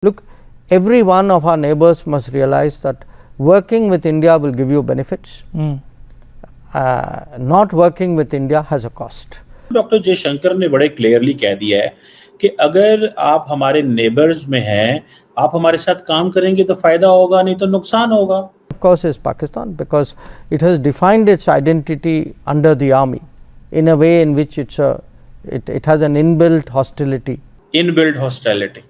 Look, every one of our neighbors must realize that working with India will give you benefits. Not working with India has a cost. Doctor Jaishankar ने बड़े clearly कह दिया है कि अगर आप हमारे नेबर्स में हैं, आप हमारे साथ काम करेंगे तो फायदा होगा, नहीं तो नुकसान होगा. Of course is Pakistan, because it has defined its identity under the army in a way in which it has an inbuilt hostility. Inbuilt hostility.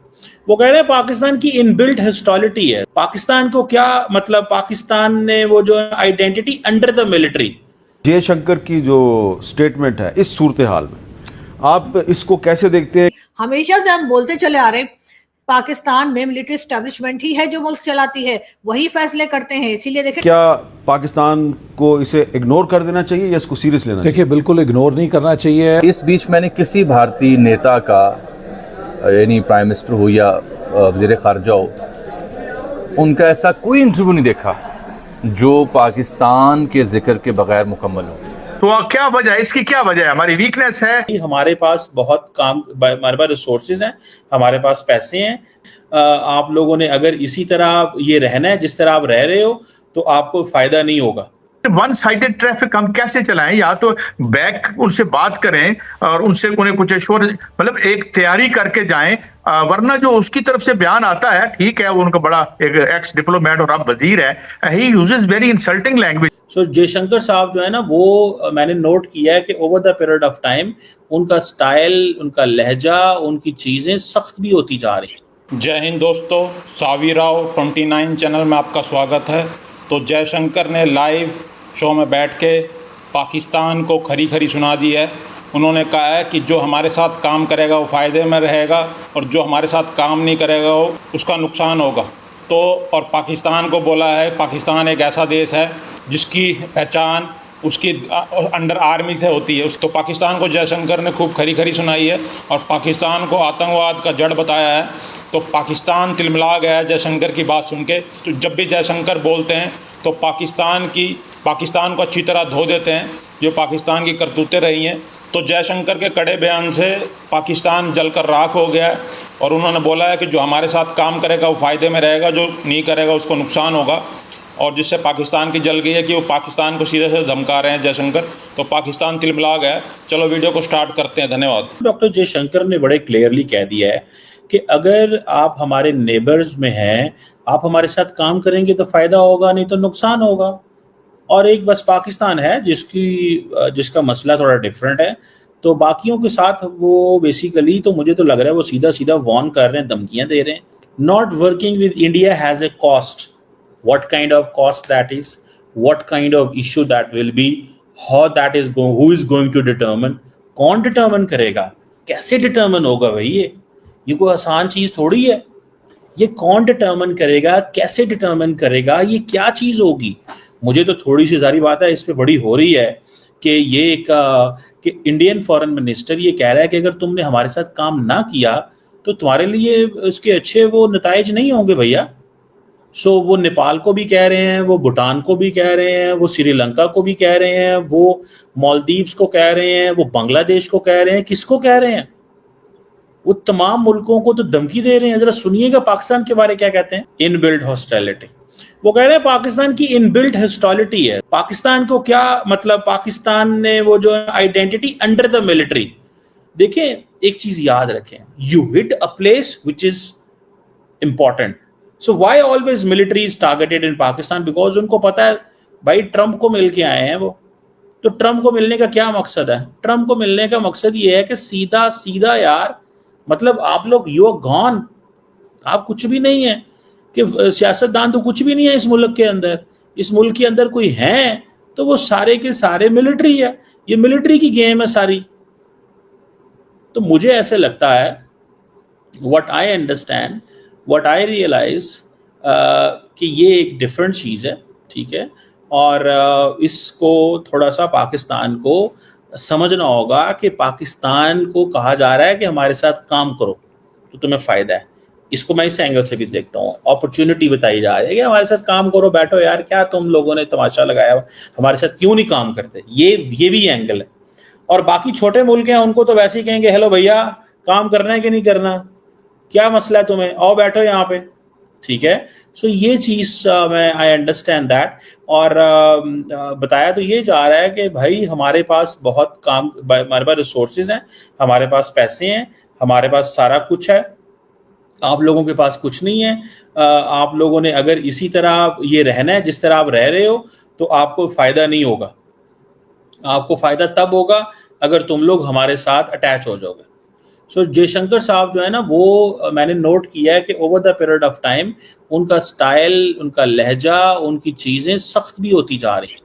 वो कह रहे हैं पाकिस्तान की इनबिल्ट हॉस्टिलिटी है. पाकिस्तान को क्या मतलब, पाकिस्तान ने वो जो identity under the military. Jaishankar की जो स्टेटमेंट है इस सूरत हाल में आप इसको कैसे देखते हैं? हमेशा से हम बोलते चले आ रहे, पाकिस्तान में मिलिट्री एस्टेब्लिशमेंट ही है जो मुल्क चलाती है, वही फैसले करते हैं. इसीलिए देखिए, क्या पाकिस्तान को इसे इग्नोर कर देना चाहिए या इसको सीरियस लेना चाहिए? देखिए, बिल्कुल इग्नोर नहीं करना चाहिए. इस बीच मैंने किसी भारतीय नेता का, यानी प्राइम मिनिस्टर हो या वज़ीर ख़ारजा हो, उनका ऐसा कोई इंटरव्यू नहीं देखा जो पाकिस्तान के जिक्र के बगैर मुकम्मल हो. तो क्या वजह है इसकी? क्या वजह है? हमारी वीकनेस है? हमारे पास बहुत काम, हमारे पास रिसोर्सेज हैं, हमारे पास पैसे हैं. आप लोगों ने अगर इसी तरह ये रहना है जिस तरह आप रह रहे हो तो आपको फायदा नहीं होगा. वन साइडेड ट्रैफिक हम कैसे चलाएं? या तो बैक उनसे बात करें और उनसे उन्हें कुछ एश्योर, मतलब एक तैयारी करके जाएं, वरना जो उसकी तरफ से बयान आता है, ठीक है वो उनका बड़ा एक एक्स डिप्लोमेट और अब वजीर है, he uses very insulting language. So Jaishankar साहब जो है ना, वो मैंने नोट किया है कि over the period of time उनका स्टाइल, उनका लहजा, उनकी चीजें सख्त भी होती जा रही हैं. जय हिंद दोस्तों, सावी राव 29 चैनल में आपका स्वागत है. तो जयशंकर ने लाइव शो में बैठ के पाकिस्तान को खरी खरी सुना दी है. उन्होंने कहा है कि जो हमारे साथ काम करेगा वो फ़ायदे में रहेगा और जो हमारे साथ काम नहीं करेगा वो उसका नुकसान होगा. तो और पाकिस्तान को बोला है, पाकिस्तान एक ऐसा देश है जिसकी पहचान उसकी अंडर आर्मी से होती है. तो पाकिस्तान को जयशंकर ने खूब खरी खरी सुनाई है और पाकिस्तान को आतंकवाद का जड़ बताया है. तो पाकिस्तान तिलमिला गया है जयशंकर की बात सुन के. तो जब भी जयशंकर बोलते हैं तो पाकिस्तान को अच्छी तरह धो देते हैं, जो पाकिस्तान की करतूतें रही हैं. तो जयशंकर के कड़े बयान से पाकिस्तान जलकर राख हो गया है और उन्होंने बोला है कि जो हमारे साथ काम करेगा वो फ़ायदे में रहेगा, जो नहीं करेगा उसको नुकसान होगा. और जिससे पाकिस्तान की जल गई है कि वो पाकिस्तान को सीधे से धमका रहे हैं जयशंकर. तो पाकिस्तान तिलमिला गया है. चलो वीडियो को स्टार्ट करते हैं. धन्यवाद. डॉक्टर जयशंकर ने बड़े क्लियरली कह दिया है कि अगर आप हमारे नेबर्स में हैं, आप हमारे साथ काम करेंगे तो फायदा होगा, नहीं तो नुकसान होगा. और एक बस पाकिस्तान है जिसका मसला थोड़ा डिफरेंट है. तो बाकियों के साथ वो बेसिकली, तो मुझे तो लग रहा है वो सीधा सीधा वॉर्न कर रहे हैं, धमकियां दे रहे हैं. Not working with India has a cost. What kind of cost that is, what kind of issue that will be, how that is going, who is going to determine, कौन determine करेगा, कैसे determine होगा भाई? ये कोई आसान चीज थोड़ी है. ये कौन determine करेगा, कैसे determine करेगा, ये क्या चीज होगी? मुझे तो थोड़ी सी सारी बात है इस पे बड़ी हो रही है कि ये कि इंडियन फॉरेन मिनिस्टर ये कह रहा है कि अगर तुमने हमारे साथ काम ना किया तो तुम्हारे लिए उसके अच्छे वो नताइज नहीं होंगे भैया. सो वो नेपाल को भी कह रहे हैं, वो भूटान को भी कह रहे हैं, वो श्रीलंका को भी कह रहे हैं, वो मालदीव्स को कह रहे हैं, वो बांग्लादेश को कह रहे हैं. किसको कह रहे हैं? वो तमाम मुल्कों को तो धमकी दे रहे हैं. जरा सुनिएगा पाकिस्तान के बारे में क्या कहते हैं. Inbuilt hostility. वो कह रहे हैं पाकिस्तान की इनबिल्ट हॉस्टिलिटी है. पाकिस्तान को क्या मतलब, पाकिस्तान ने वो जो आइडेंटिटी अंडर द मिलिट्री. देखिए, एक चीज याद रखें, you hit a place which is important. So why always military is targeted in Pakistan? Because उनको पता है भाई ट्रम्प को मिल के आए हैं वो. तो ट्रम्प को मिलने का क्या मकसद है? ट्रम्प को मिलने का मकसद ये है कि सीधा सीधा यार, मतलब आप लोग यू आर गॉन, आप कुछ भी नहीं है. कि सियासतदान तो कुछ भी नहीं है इस मुल्क के अंदर. इस मुल्क के अंदर कोई है तो वो सारे के सारे मिलिट्री है. ये मिलिट्री की गेम है सारी. तो मुझे ऐसे लगता है, what I understand, What I realize कि ये एक डिफरेंट चीज़ है, ठीक है. और इसको थोड़ा सा पाकिस्तान को समझना होगा कि पाकिस्तान को कहा जा रहा है कि हमारे साथ काम करो तो तुम्हें फ़ायदा है. इसको मैं इस एंगल से भी देखता हूँ. अपॉर्चुनिटी बताई जा रही है कि हमारे साथ काम करो, बैठो यार, क्या तुम लोगों ने तमाशा लगाया, हमारे साथ क्यों नहीं काम करते. ये भी एंगल है. और बाकी छोटे मुल्क हैं उनको तो वैसे ही कहेंगे हेलो भैया काम करना है कि नहीं करना. क्या मसला है तुम्हें, आओ बैठो यहाँ पे, ठीक है। सो ये चीज मैं आई अंडरस्टैंड दैट। और बताया तो ये जा रहा है कि भाई हमारे पास बहुत काम, हमारे पास रिसोर्सेज हैं, हमारे पास पैसे हैं, हमारे पास सारा कुछ है, आप लोगों के पास कुछ नहीं है। आप लोगों ने अगर इसी तरह ये रहना है जिस तरह आप रह रहे हो तो आपको फायदा नहीं होगा। आपको फायदा तब होगा अगर तुम लोग हमारे साथ अटैच हो जाओगे। सो जयशंकर साहब जो है ना, वो मैंने नोट किया है कि over the period of time उनका स्टाइल, उनका लहजा, उनकी चीजें सख्त भी होती जा रही हैं।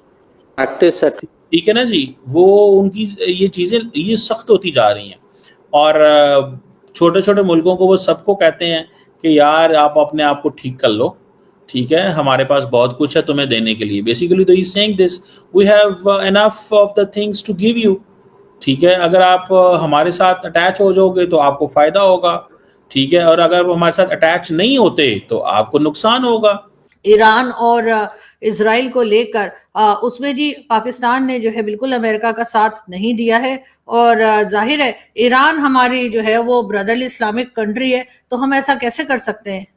प्रैक्टिस, ठीक है ना जी, वो उनकी ये चीजें ये सख्त होती जा रही हैं। और छोटे छोटे मुल्कों को वो सबको कहते हैं कि यार आप अपने आप को ठीक कर लो, ठीक है, हमारे पास बहुत कुछ है तुम्हें देने के लिए। बेसिकली तो he saying this, we have enough of the things to give you, ठीक है। अगर आप हमारे साथ अटैच हो जाओगे तो आपको फायदा होगा, ठीक है, और अगर वो हमारे साथ अटैच नहीं होते तो आपको नुकसान होगा। ईरान और इजराइल को लेकर उसमें जी पाकिस्तान ने जो है बिल्कुल अमेरिका का साथ नहीं दिया है। और जाहिर है ईरान हमारी जो है वो ब्रदरली इस्लामिक कंट्री है, तो हम ऐसा कैसे कर सकते हैं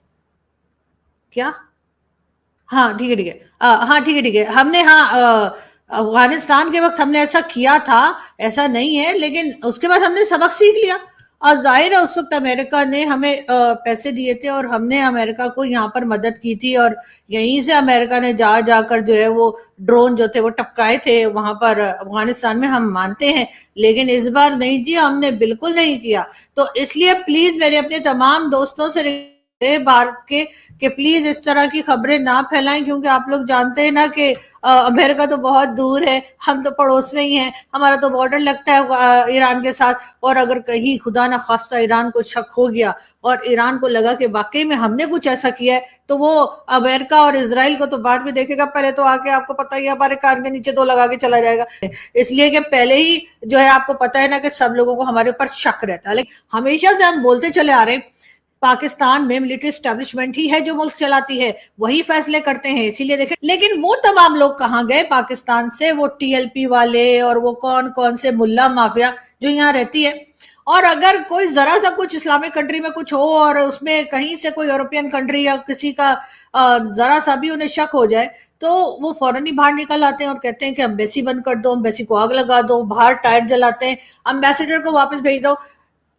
क्या? हाँ ठीक है, ठीक है, हाँ ठीक है, ठीक है, हमने अफगानिस्तान के वक्त हमने ऐसा किया था, ऐसा नहीं है, लेकिन उसके बाद हमने सबक सीख लिया। और जाहिर है उस वक्त अमेरिका ने हमें पैसे दिए थे और हमने अमेरिका को यहाँ पर मदद की थी, और यहीं से अमेरिका ने जाकर जो है वो ड्रोन जो थे वो टपकाए थे वहां पर अफगानिस्तान में, हम मानते हैं। लेकिन इस बार नहीं जी, हमने बिल्कुल नहीं किया। तो इसलिए प्लीज मेरे अपने तमाम दोस्तों से भारत के प्लीज इस तरह की खबरें ना फैलाएं, क्योंकि आप लोग जानते हैं ना कि अमेरिका तो बहुत दूर है, हम तो पड़ोस में ही हैं, हमारा तो बॉर्डर लगता है ईरान के साथ। और अगर कहीं खुदा ना खास्ता ईरान को शक हो गया और ईरान को लगा कि वाकई में हमने कुछ ऐसा किया है, तो वो अमेरिका और इजराइल को तो बाद में देखेगा, पहले तो आके आपको पता ही है हमारे कान के नीचे तो लगा के चला जाएगा। इसलिए कि पहले ही जो है आपको पता है ना कि सब लोगों को हमारे ऊपर शक रहता है। लेकिन हमेशा से हम बोलते चले आ रहे हैं पाकिस्तान में मिलिट्री एस्टेब्लिशमेंट ही है जो मुल्क चलाती है, वही फैसले करते हैं, इसीलिए देखें। लेकिन वो तमाम लोग कहाँ गए पाकिस्तान से, वो टीएलपी वाले और वो कौन कौन से मुल्ला माफिया जो यहाँ रहती है। और अगर कोई जरा सा कुछ इस्लामिक कंट्री में कुछ हो और उसमें कहीं से कोई यूरोपियन कंट्री या किसी का जरा सा भी उन्हें शक हो जाए, तो वो फौरन ही बाहर निकल आते हैं और कहते हैं कि एम्बेसी बंद कर दो, एम्बेसी को आग लगा दो, बाहर टायर जलाते हैं, एम्बेसडर को वापस भेज दो।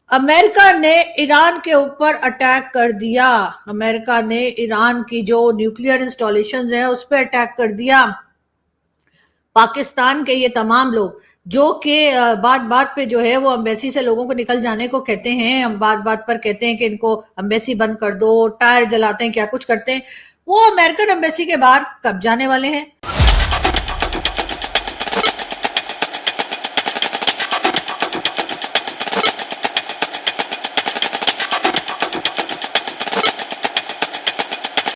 अमेरिका ने ईरान के ऊपर अटैक कर दिया, अमेरिका ने ईरान की जो न्यूक्लियर इंस्टॉलेशंस हैं उस पर अटैक कर दिया। पाकिस्तान के ये तमाम लोग जो कि बात बात पे जो है वो एम्बेसी से लोगों को निकल जाने को कहते हैं, हम बात बात पर कहते हैं कि इनको एम्बेसी बंद कर दो, टायर जलाते हैं, क्या कुछ करते हैं, वो अमेरिकन एम्बेसी के बाहर कब जाने वाले हैं।